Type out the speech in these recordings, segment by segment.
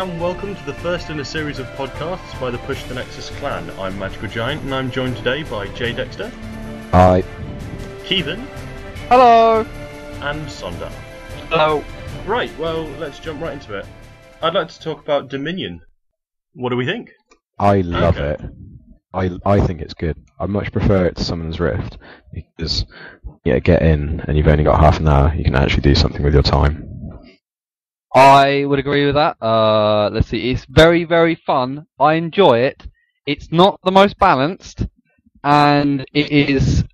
and welcome to the first in a series of podcasts by the Push the Nexus clan. I'm MagikalGiant, and I'm joined today by J Dexter. Hi. Kivan. Hello. And Sondar. Hello. Right, well, let's jump right into it. I'd like to talk about Dominion. What do we think? I love it. I think it's good. I much prefer it to Summoner's Rift because, get in and you've only got half an hour. You can actually do something with your time. I would agree with that. Let's see. It's very, very fun. I enjoy it. It's not the most balanced, and it is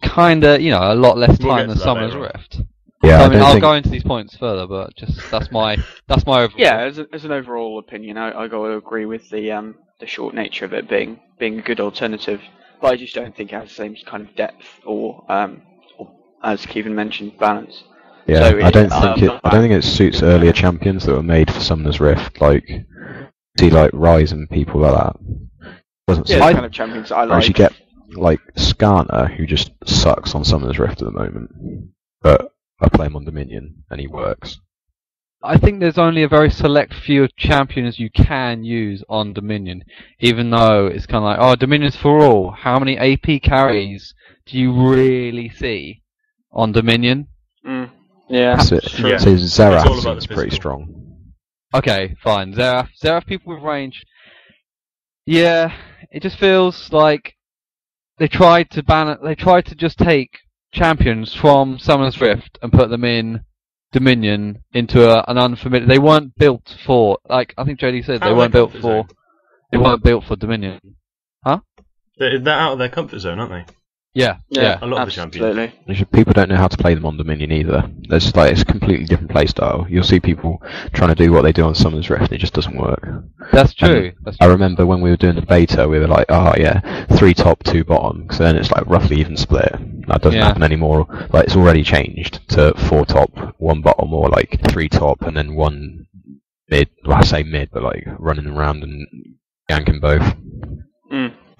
kind of, a lot less time than Summoner's Rift. Yeah, so, I'll go into these points further, but just that's my overall. Yeah, as an overall opinion, I got to agree with the short nature of it being a good alternative. But I just don't think it has the same kind of depth or as Kivan mentioned, balance. Yeah, so I don't think it suits earlier champions that were made for Summoner's Rift, like Rise and people like that. Doesn't the kind of champions I like. You get like Skarner, who just sucks on Summoner's Rift at the moment, but I play him on Dominion and he works. I think there's only a very select few of champions you can use on Dominion, even though it's kind of like, Dominion's for all. How many AP carries do you really see on Dominion? Yeah. So Xerath seems pretty strong. Okay, fine. Xerath people with range. Yeah, it just feels like they tried to just take champions from Summoner's Rift and put them in Dominion into an unfamiliar. They weren't built for, like I think JD said, they weren't built for Dominion. Huh? They're out of their comfort zone, aren't they? Yeah. A lot of the champions. People don't know how to play them on Dominion either. It's a completely different play style. You'll see people trying to do what they do on Summoner's Rift, and it just doesn't work. That's true. I remember when we were doing the beta, we were like, 3 top, 2 bottom. So then it's like roughly even split. That doesn't happen anymore. Like it's already changed to 4 top, 1 bottom, or like 3 top and then 1 mid. Well, I say mid, but like running around and ganking both.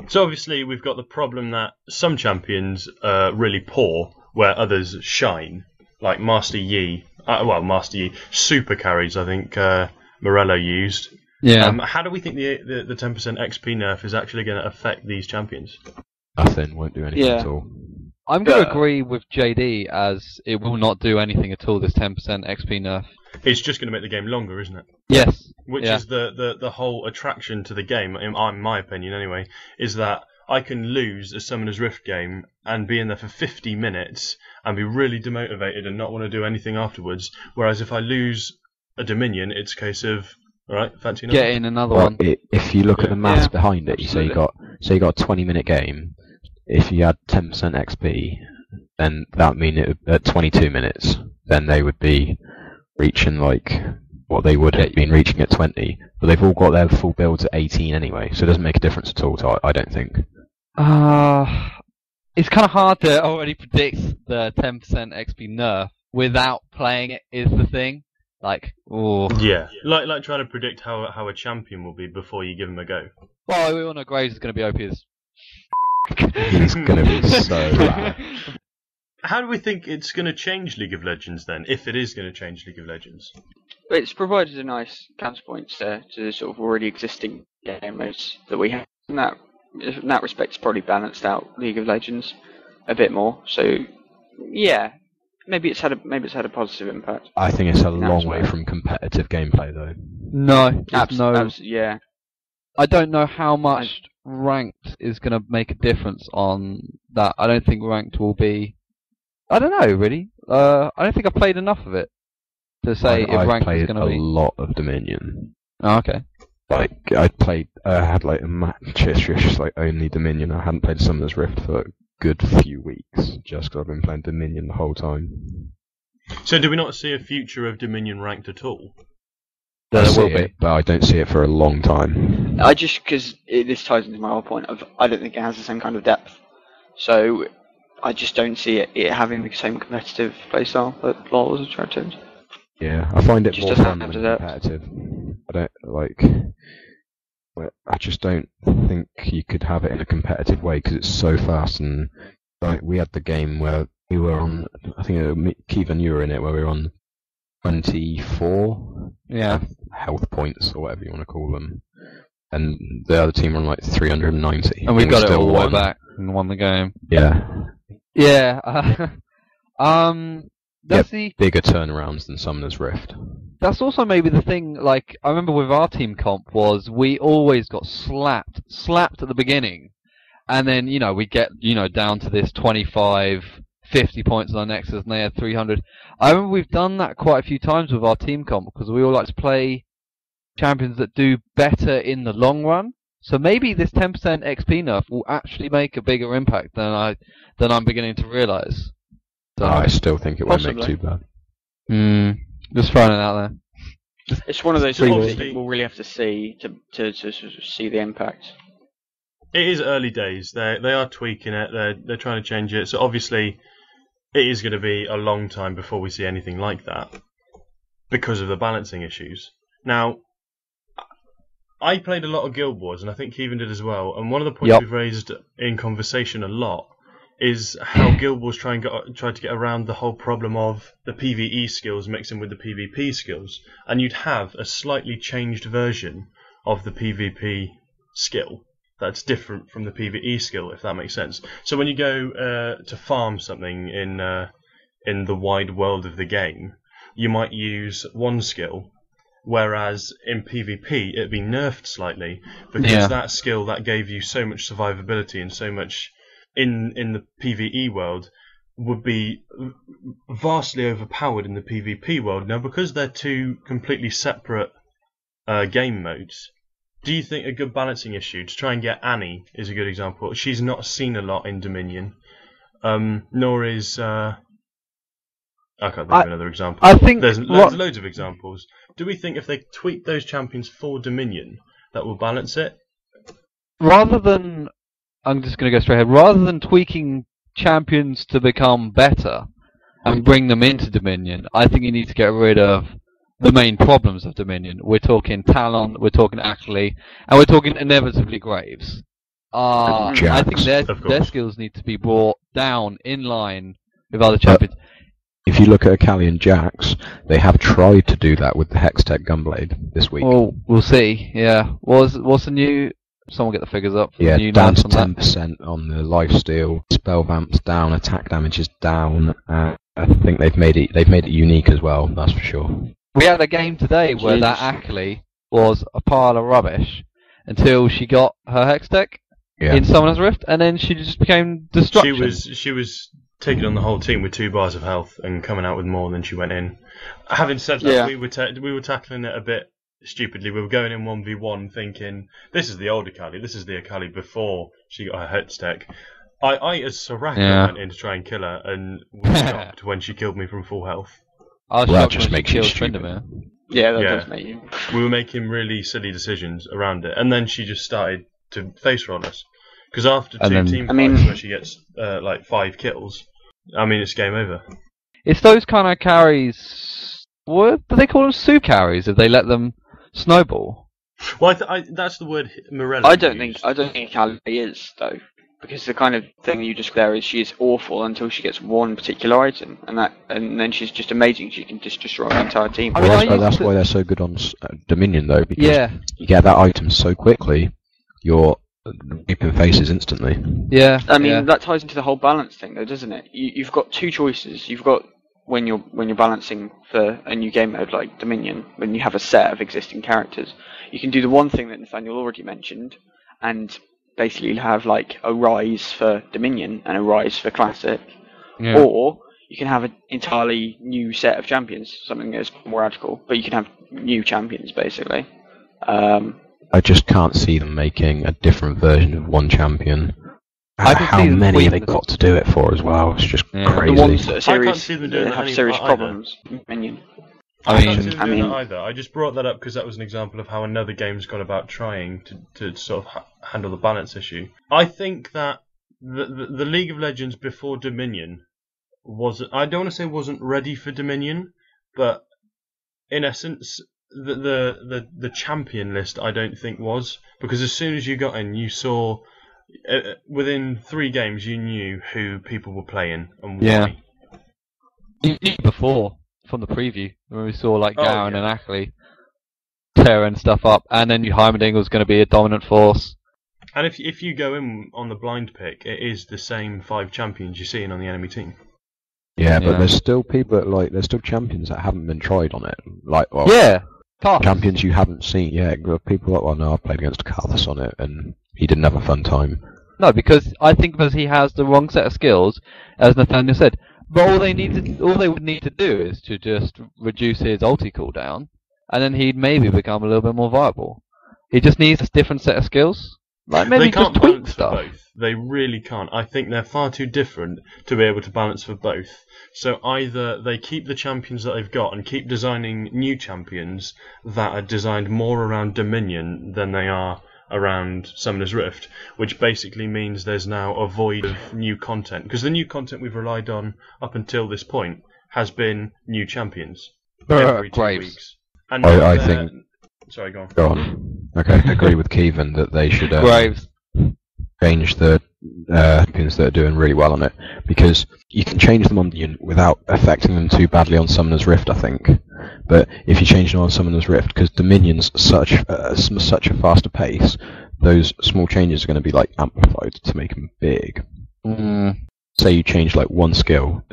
So obviously we've got the problem that some champions are really poor, where others shine, like Master Yi. Master Yi super carries. I think Morello used. Yeah. How do we think the 10% XP nerf is actually going to affect these champions? Nothing. Won't do anything at all. I'm going to agree with JD as it will not do anything at all. This 10% XP nerf. It's just going to make the game longer, isn't it? Yes. Which is the whole attraction to the game, in my opinion anyway, is that I can lose a Summoner's Rift game and be in there for 50 minutes and be really demotivated and not want to do anything afterwards. Whereas if I lose a Dominion, it's a case of, alright, fancy another. Get in another one. If you look at the maths behind it, so you got a 20-minute game. If you had 10% XP, then that would mean at 22 minutes, then they would be reaching like what they would have been reaching at 20, but they've all got their full builds at 18 anyway, so it doesn't make a difference at all. I don't think. It's kind of hard to already predict the 10% XP nerf without playing it. Is the thing like? Yeah, like trying to predict how a champion will be before you give him a go. Well, we all know Graves is going to be OP as. He's going to be so bad. How do we think it's going to change League of Legends then, if it is going to change League of Legends? It's provided a nice counterpoint to the sort of already existing game modes that we have. In that respect, it's probably balanced out League of Legends a bit more. So, yeah, maybe it's had a positive impact. I think it's a long way from competitive gameplay, though. No, yeah. I don't know how much ranked is going to make a difference on that. I don't think ranked will be. I don't know, really. I don't think I've played enough of it to say if ranked is going to be. I've played a lot of Dominion. Oh, okay. Like I had like a match just like only Dominion. I hadn't played Summoner's Rift for a good few weeks, just because I've been playing Dominion the whole time. So do we not see a future of Dominion ranked at all? There will be, but I don't see it for a long time. Because this ties into my whole point of I don't think it has the same kind of depth. So I just don't see it having the same competitive playstyle that LoL was attractive. Yeah, I find it more fun than have competitive. I just don't think you could have it in a competitive way because it's so fast. And like we had the game where we were on, I think Kivan, you were in it, where we were on 24 Yeah. health points or whatever you want to call them, and the other team were on like 390. And we got it still all the way won. back and won the game. Yeah. Yeah. That's Bigger turnarounds than Summoner's Rift. That's also maybe the thing. Like, I remember with our team comp was we always got slapped at the beginning, and then we'd get down to this 25, 50 points on our Nexus, and they had 300. I remember we've done that quite a few times with our team comp because we all like to play champions that do better in the long run. So maybe this 10% XP nerf will actually make a bigger impact than I'm beginning to realise. So, I still think it won't make Possibly. too bad. Just throwing it out there. It's one of those Pretty things cool. that we'll really have to see to sort of see the impact. It is early days. They are tweaking it. They're trying to change it. So obviously, it is going to be a long time before we see anything like that because of the balancing issues. Now, I played a lot of Guild Wars, and I think Kivan did as well. And one of the points we've raised in conversation a lot is how Guild Wars tried to get around the whole problem of the PvE skills mixing with the PvP skills, and you'd have a slightly changed version of the PvP skill that's different from the PvE skill, if that makes sense. So when you go to farm something in the wide world of the game, you might use one skill, whereas in PvP it'd be nerfed slightly because that skill that gave you so much survivability and so much in the PvE world would be vastly overpowered in the PvP world. Now, because they're two completely separate game modes, do you think a good balancing issue to try and get Annie is a good example? She's not seen a lot in Dominion, nor is I can't think of another example. I think there's loads of examples. Do we think if they tweak those champions for Dominion, that will balance it? Rather than, I'm just going to go straight ahead. Rather than tweaking champions to become better and bring them into Dominion, I think you need to get rid of the main problems of Dominion. We're talking Talon, we're talking Ashley, and we're talking inevitably Graves. I think their skills need to be brought down in line with other champions. If you look at Akali and Jax, they have tried to do that with the Hextech Gunblade this week. Well, we'll see. Yeah, what's the new? Someone get the figures up. Yeah, new down to nerfs on 10% on the lifesteal. Spell vamps down, attack damage is down. I think they've made it unique as well. That's for sure. We had a game today where that Akali was a pile of rubbish until she got her Hextech in Summoner's Rift, and then she just became destruction. She was taking on the whole team with 2 bars of health and coming out with more than she went in. Having said that, we were tackling it a bit stupidly. We were going in 1v1 thinking, this is the old Akali, this is the Akali before she got her Hextech. I as Soraka went in to try and kill her and was shocked when she killed me from full health. That just makes you stupid. Yeah, that does make you. We were making really silly decisions around it, and then she just started to face roll us. Because after team fights where she gets like 5 kills, it's game over. It's those kind of carries. What do they call them? Sue carries if they let them snowball. Well, that's the word Morella. I don't think Akali is though, because the kind of thing you described there is she is awful until she gets one particular item, and then she's just amazing. She can just destroy the entire team. That's why they're so good on Dominion though, because you get that item so quickly, you're reaping faces instantly. Yeah, that ties into the whole balance thing, though, doesn't it? You've got 2 choices. You've got when you're balancing for a new game mode like Dominion, when you have a set of existing characters, you can do the one thing that Nathaniel already mentioned, and basically have like a rise for Dominion and a rise for Classic, or you can have an entirely new set of champions, something that's more radical, but you can have new champions basically. I just can't see them making a different version of one champion. How see many have they got to do it for as well? It's just crazy. The ones that I can't see them doing have serious problems. Minion. I can't see them doing that either. I just brought that up because that was an example of how another game's gone about trying to sort of handle the balance issue. I think that the League of Legends before Dominion I don't want to say wasn't ready for Dominion, but in essence, the champion list I don't think was, because as soon as you got in, you saw within 3 games you knew who people were playing and why. You knew before. from the preview when we saw like Oh, Garen yeah. and Ackley tearing stuff up, and then Heimerdinger's going to be a dominant force. And if you go in on the blind pick, it is the same 5 champions you're seeing on the enemy team. Yeah, but Yeah. there's still people that, like, there's still champions that haven't been tried on it. Like, well, Yeah, tough. champions you haven't seen. Yeah, people like, well, no, I played against Carthus on it, and he didn't have a fun time. No, because I think because he has the wrong set of skills, as Nathaniel said. But all they would need to do is to just reduce his ulti cooldown, and then he'd maybe become a little bit more viable. He just needs a different set of skills. Like maybe They can't just tweak balance stuff. for both. They really can't. I think they're far too different to be able to balance for both. So either they keep the champions that they've got and keep designing new champions that are designed more around Dominion than they are around Summoner's Rift, which basically means there's now a void of new content. Because the new content we've relied on up until this point has been new champions every 2 Graves. weeks. And I now think- Sorry, go on. Go on. Okay, I agree with Kivan that they should Graves. change the champions that are doing really well on it, because you can change them on without affecting them too badly on Summoner's Rift, I think. But if you change them on Summoner's Rift, because Dominion's such a faster pace, those small changes are going to be like amplified to make them big. Say you change like one skill,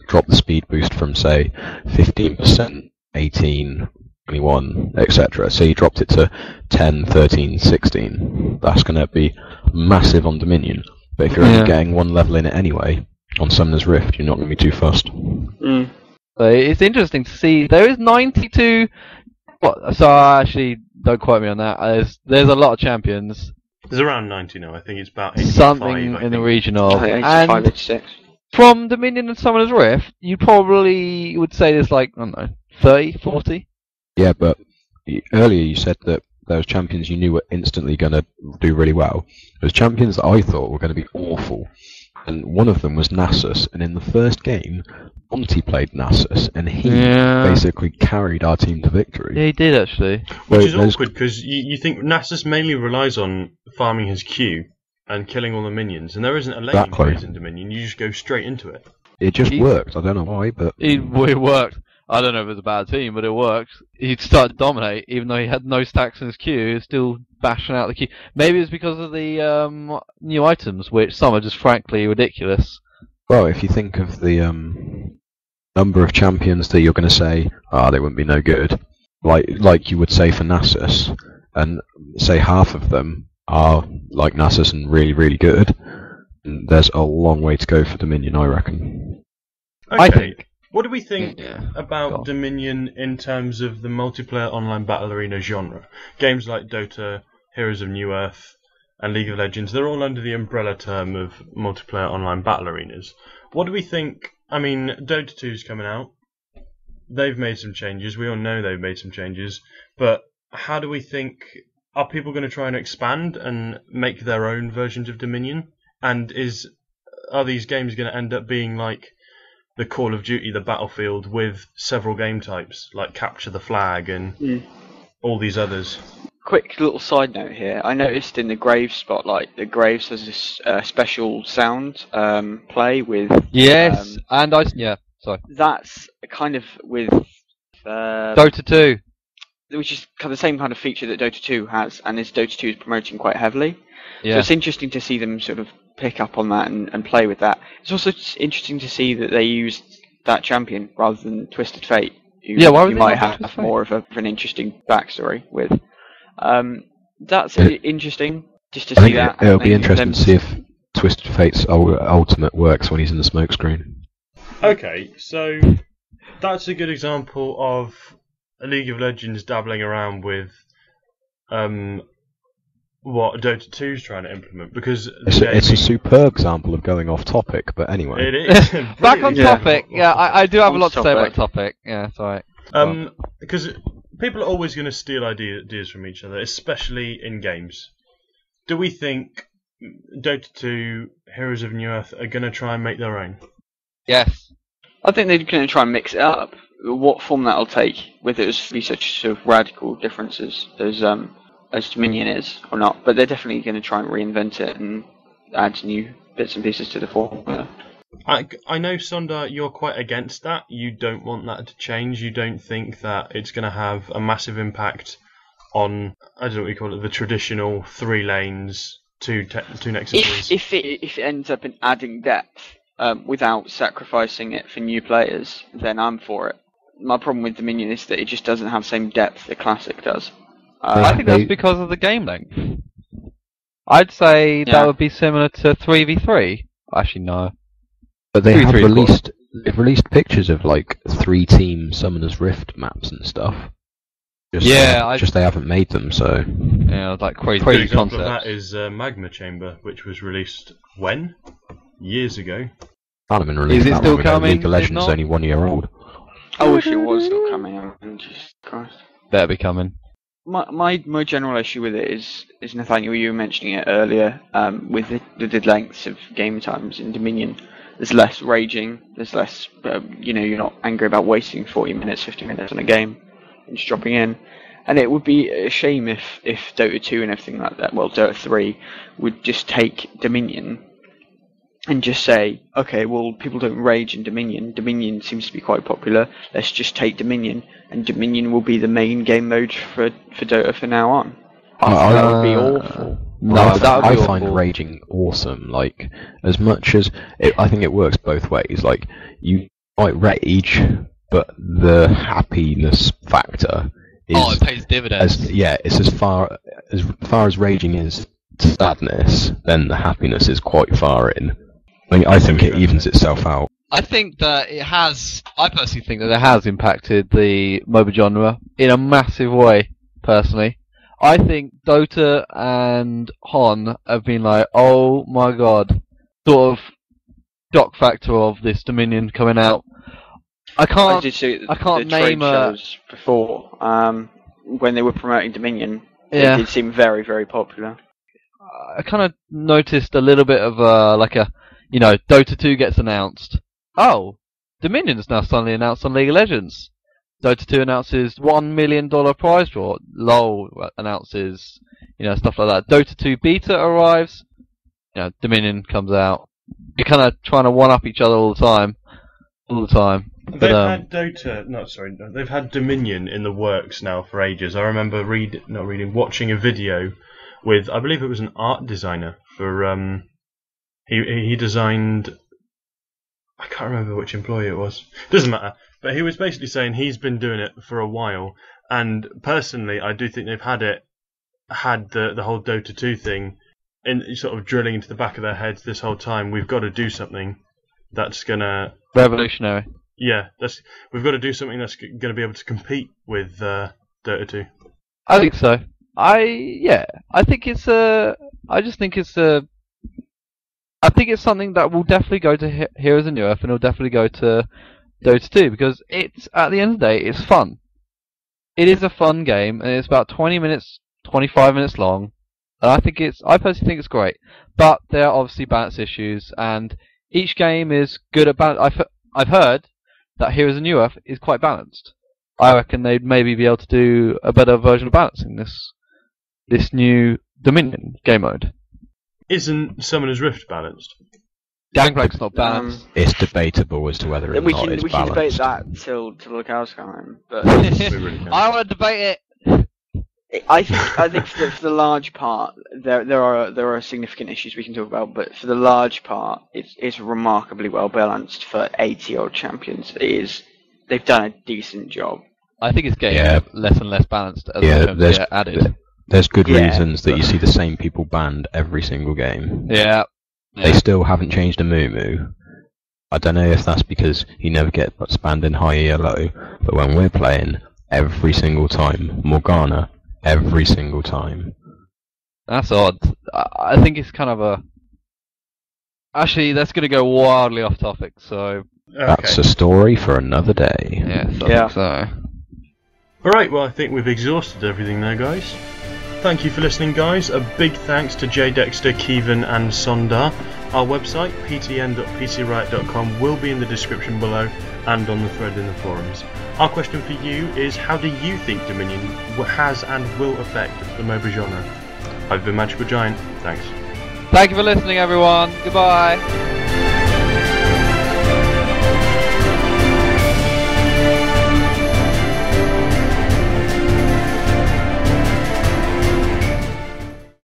drop the speed boost from say 15%, 18, 21, etc. So you dropped it to 10, 13, 16. That's going to be massive on Dominion. But if you're only getting one level in it anyway, on Summoner's Rift, you're not going to be too fussed. So it's interesting to see. There is 92. So actually, don't quote me on that. There's a lot of champions. There's around 90 now. I think it's about 85. Something I in the think. region of. 85, And 86. from Dominion and Summoner's Rift, you probably would say there's like, I don't know, 30, 40? Yeah, but earlier you said that those champions you knew were instantly going to do really well. Those champions that I thought were going to be awful. And one of them was Nasus, and in the first game, Monty played Nasus, and he basically carried our team to victory. Yeah, he did actually. Which is awkward, because you think Nasus mainly relies on farming his Q and killing all the minions, and there isn't a laning phase in Dominion, you just go straight into it. It just worked, I don't know why, but... It worked. I don't know if it was a bad team, but it worked. He started to dominate, even though he had no stacks in his Q, he was still bashing out the Q. Maybe it was because of the new items, which some are just frankly ridiculous. Well, if you think of the number of champions that you're going to say, they wouldn't be no good, like you would say for Nasus, and say half of them are like Nasus and really, really good, there's a long way to go for Dominion, I reckon. Okay. I think. What do we think about Dominion in terms of the multiplayer online battle arena genre? Games like Dota, Heroes of New Earth, and League of Legends, they're all under the umbrella term of multiplayer online battle arenas. What do we think? I mean, Dota 2's coming out. They've made some changes. We all know they've made some changes. But how do we think... Are people going to try and expand and make their own versions of Dominion? And are these games going to end up being like the Call of Duty, the Battlefield, with several game types, like Capture the Flag and all these others? Quick little side note here. I noticed in the Graves spotlight that Graves has this special sound play with... Yes, and sorry. That's kind of with... Dota 2. Which is kind of the same kind of feature that Dota 2 has, and as Dota 2 is promoting quite heavily. Yeah. So it's interesting to see them sort of pick up on that and play with that. It's also interesting to see that they used that champion rather than Twisted Fate, who Yeah, why would you they might not have Twisted Fate? more of an interesting backstory with. That's interesting, just to I see think that. it'll be happening. interesting to see if Twisted Fate's ultimate works when he's in the smokescreen. Okay, so that's a good example of League of Legends dabbling around with what Dota 2 is trying to implement, because It's a superb example of going off topic, but anyway. It is. Back on Brilliant. topic. Yeah, I do have a On lot to say about topic. topic. Yeah, it's alright. Because people are always going to steal ideas from each other, especially in games. Do we think Dota 2, Heroes of New Earth are going to try and make their own? Yes. I think they're going to try and mix it up. What form that'll take, whether it be such sort of radical differences as Dominion is or not, but they're definitely going to try and reinvent it and add new bits and pieces to the formula. I know, Sondar, you're quite against that. You don't want that to change. You don't think that it's going to have a massive impact on, I don't know what you call it, the traditional 3 lanes, two Nexuses. If it ends up in adding depth without sacrificing it for new players, then I'm for it. My problem with Dominion is that it just doesn't have the same depth that Classic does. I think that's because of the game length. I'd say that would be similar to 3v3. Actually, no. But they have they've released pictures of like 3-team Summoner's Rift maps and stuff. Just they haven't made them, so... Yeah, like crazy concept. An example concepts. of that is Magma Chamber, which was released when? Years ago. Can't have been released Is it that still long ago. coming? League of Legends is only 1 year old. I wish it was still coming out. Jesus Christ. Better be coming. My general issue with it is Nathaniel, you were mentioning it earlier, with the lengths of game times in Dominion. There's less raging, there's less, you're not angry about wasting 40 minutes, 50 minutes on a game and just dropping in. And it would be a shame if Dota 2 and everything like that, well, Dota 3, would just take Dominion and just say, okay, well, people don't rage in Dominion. Dominion seems to be quite popular. Let's just take Dominion, and Dominion will be the main game mode for Dota from now on. That would be awful. I find raging awesome. Like, as much as I think it works both ways. Like, you might rage, but the happiness factor is it pays dividends. It's as far as raging is to sadness, then the happiness is quite far in. I think it evens itself out. I think that it has. I personally think that it has impacted the MOBA genre in a massive way, personally. I think Dota and Hon have been like, oh my god, sort of shock factor of this Dominion coming out. I can't name shows before, when they were promoting Dominion. It did seem very, very popular. I kind of noticed a little bit of Dota 2 gets announced. Oh, Dominion's now suddenly announced on League of Legends. Dota 2 announces $1 million prize draw. LoL announces, stuff like that. Dota 2 beta arrives. Dominion comes out. You're kind of trying to one up each other all the time. They've had they've had Dominion in the works now for ages. I remember watching a video with, I believe it was an art designer for he designed, I can't remember which employee it was. Doesn't matter. But he was basically saying he's been doing it for a while, and personally, I do think they've had the whole Dota 2 thing in sort of drilling into the back of their heads this whole time. We've got to do something that's gonna revolutionary. Yeah, we've got to do something that's going to be able to compete with Dota 2. I think so. I think it's something that will definitely go to Heroes of New Earth, and it'll definitely go to Dota 2, because it's, at the end of the day, it's fun. It is a fun game, and it's about 20 minutes, 25 minutes long, and I personally think it's great. But there are obviously balance issues, and each game is good at balance. I've heard that Heroes of New Earth is quite balanced. I reckon they'd maybe be able to do a better version of balancing this new Dominion game mode. Isn't Summoner's Rift balanced? Gangplank's not balanced. It's debatable as to whether or not it's balanced. We can debate that till the cows come home. But I want to debate it. I think for the large part, there are significant issues we can talk about, but for the large part, it's remarkably well balanced for 80-odd champions. They've done a decent job. I think it's getting less and less balanced as the champions get added. There's good reasons that you see the same people banned every single game. Yeah. They still haven't changed a Moo. I don't know if that's because you never get spanned in high ELO, but when we're playing, every single time, Morgana, every single time. That's odd. I think it's kind of a... Actually, that's going to go wildly off topic, so... That's a story for another day. Yeah, so... Alright, well, I think we've exhausted everything there, guys. Thank you for listening, guys. A big thanks to J Dexter, Kivan and Sondar. Our website, ptn.pcriot.com, will be in the description below and on the thread in the forums. Our question for you is, how do you think Dominion has and will affect the MOBA genre? I've been MagikalGiant. Thanks. Thank you for listening, everyone. Goodbye.